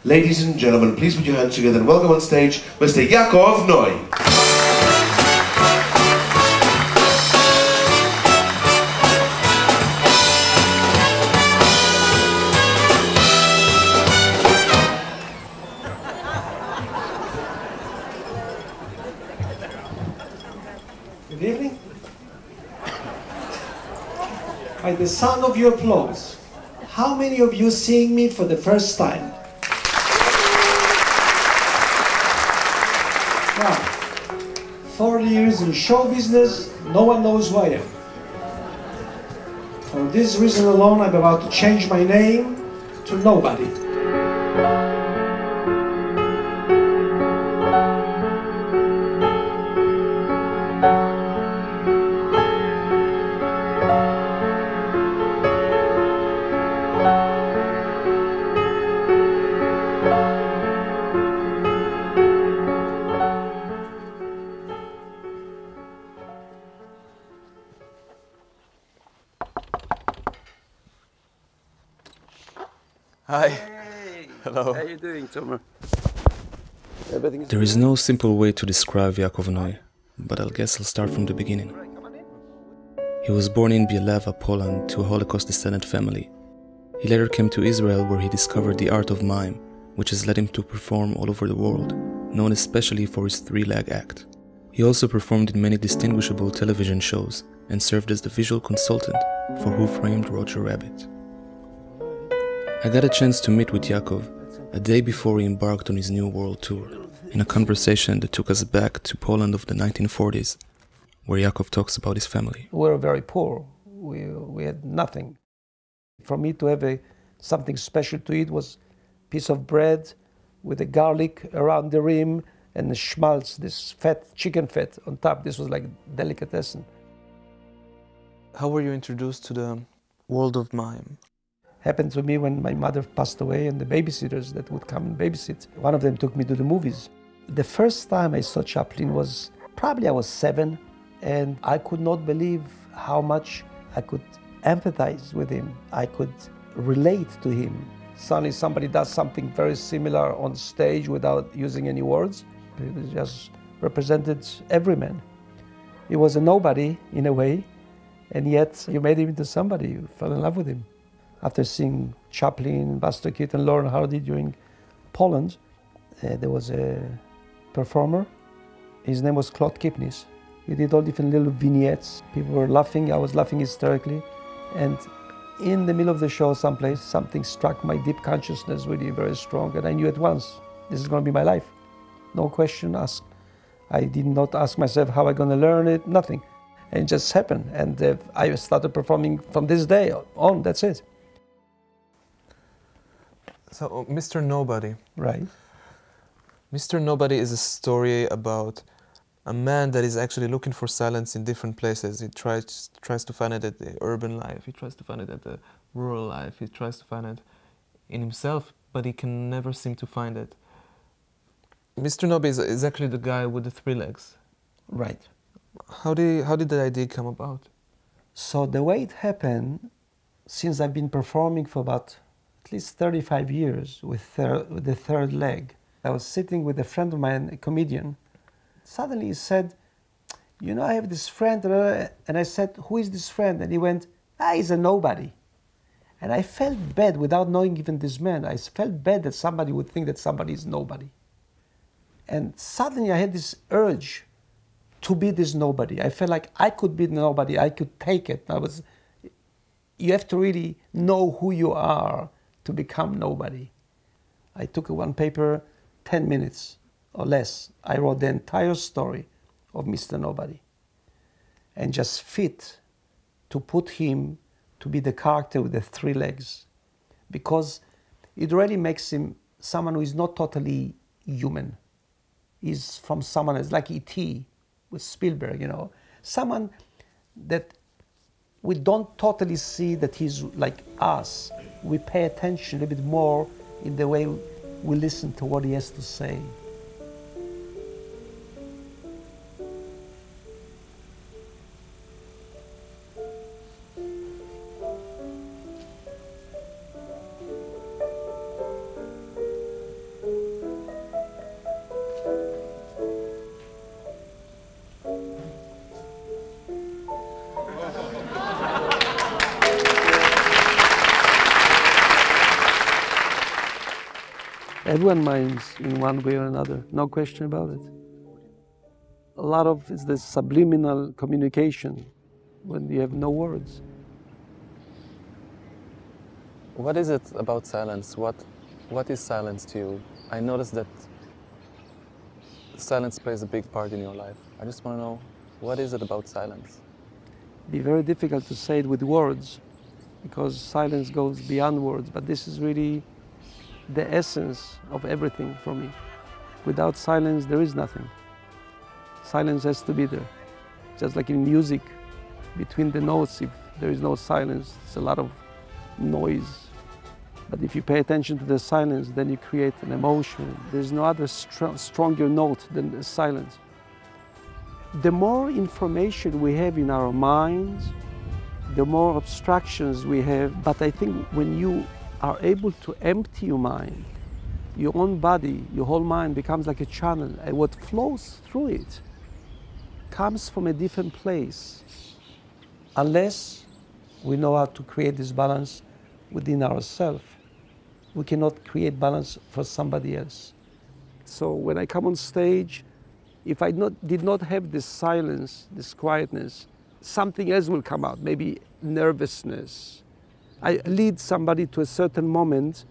Ladies and gentlemen, please put your hands together and welcome on stage Mr. Yacov Noy. Good evening. By the sound of your applause, how many of you seeing me for the first time? Now, 40 years in show business, no one knows who I am. For this reason alone, I'm about to change my name to Nobody. Hi. Hey. Hello. How are you doing, Tomer? There is no simple way to describe Yacov Noy, but I guess I'll start from the beginning. He was born in Bielawa, Poland, to a Holocaust descendant family. He later came to Israel, where he discovered the art of mime, which has led him to perform all over the world, known especially for his three-leg act. He also performed in many distinguishable television shows and served as the visual consultant for Who Framed Roger Rabbit. I got a chance to meet with Yacov a day before he embarked on his new world tour, in a conversation that took us back to Poland of the 1940s, where Yacov talks about his family. We were very poor. We had nothing. For me to have something special to eat was a piece of bread with a garlic around the rim and the schmaltz, this fat, chicken fat on top. This was like delicatessen. How were you introduced to the world of mime? Happened to me when my mother passed away, and the babysitters that would come and babysit, one of them took me to the movies. The first time I saw Chaplin was probably I was 7, and I could not believe how much I could empathize with him. I could relate to him. Suddenly somebody does something very similar on stage without using any words. It just represented every man. He was a nobody in a way, and yet you made him into somebody. You fell in love with him. After seeing Chaplin, Buster Keaton, Lauren Hardy during Poland, there was a performer. His name was Claude Kipnis. He did all different little vignettes. People were laughing, I was laughing hysterically. And in the middle of the show someplace, something struck my deep consciousness really very strong, and I knew at once, this is going to be my life. No question asked. I did not ask myself how I'm going to learn it, nothing. And it just happened, and I started performing from this day on, that's it. So, Mr. Nobody. Right. Mr. Nobody is a story about a man that is actually looking for silence in different places. He tries to find it at the urban life, he tries to find it at the rural life, he tries to find it in himself, but he can never seem to find it. Mr. Nobody is actually the guy with the 3 legs. Right. How did the idea come about? So the way it happened, since I've been performing for about at least 35 years with the 3rd leg, I was sitting with a friend of mine, a comedian. Suddenly he said, you know, I have this friend, and I said, who is this friend? And he went, he's a nobody. And I felt bad without knowing even this man. I felt bad that somebody would think that somebody is nobody. And suddenly I had this urge to be this nobody. I felt like I could be nobody, I could take it. You have to really know who you are to become nobody. I took one paper, 10 minutes or less. I wrote the entire story of Mr. Nobody and just fit to put him to be the character with the 3 legs, because it really makes him someone who is not totally human. He's from someone else, like E.T. with Spielberg, you know, someone that we don't totally see that he's like us. We pay attention a little bit more in the way we listen to what he has to say. Everyone minds in one way or another, no question about it. A lot of it's the subliminal communication when you have no words. What is it about silence? What is silence to you? I noticed that silence plays a big part in your life. I just want to know, what is it about silence? It'd be very difficult to say it with words because silence goes beyond words, but this is really the essence of everything for me. Without silence, there is nothing. Silence has to be there. Just like in music, between the notes, if there is no silence, it's a lot of noise. But if you pay attention to the silence, then you create an emotion. There's no other stronger note than the silence. The more information we have in our minds, the more abstractions we have. But I think when you are able to empty your mind, your own body, your whole mind becomes like a channel, and what flows through it comes from a different place. Unless we know how to create this balance within ourselves, we cannot create balance for somebody else. So when I come on stage, if I did not have this silence, this quietness, something else will come out, maybe nervousness. I lead somebody to a certain moment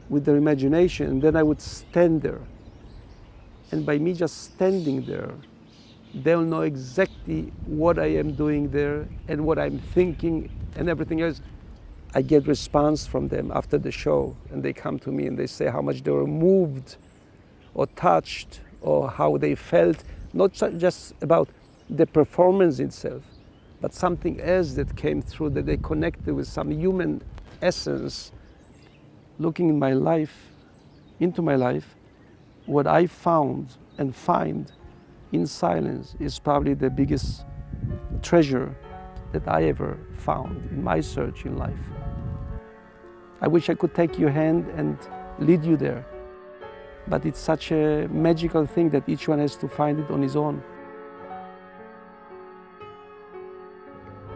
with their imagination, and then I would stand there. And by me just standing there, they'll know exactly what I am doing there and what I'm thinking and everything else. I get response from them after the show, and they come to me and they say how much they were moved or touched or how they felt, not just about the performance itself, but something else that came through, that they connected with some human essence. Looking in my life, into my life, what I found and find in silence is probably the biggest treasure that I ever found in my search in life. I wish I could take your hand and lead you there, but it's such a magical thing that each one has to find it on his own.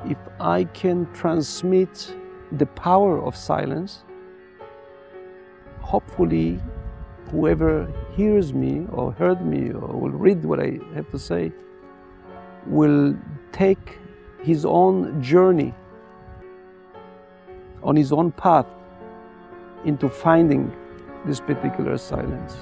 If I can transmit the power of silence, hopefully whoever hears me or heard me or will read what I have to say will take his own journey on his own path into finding this particular silence.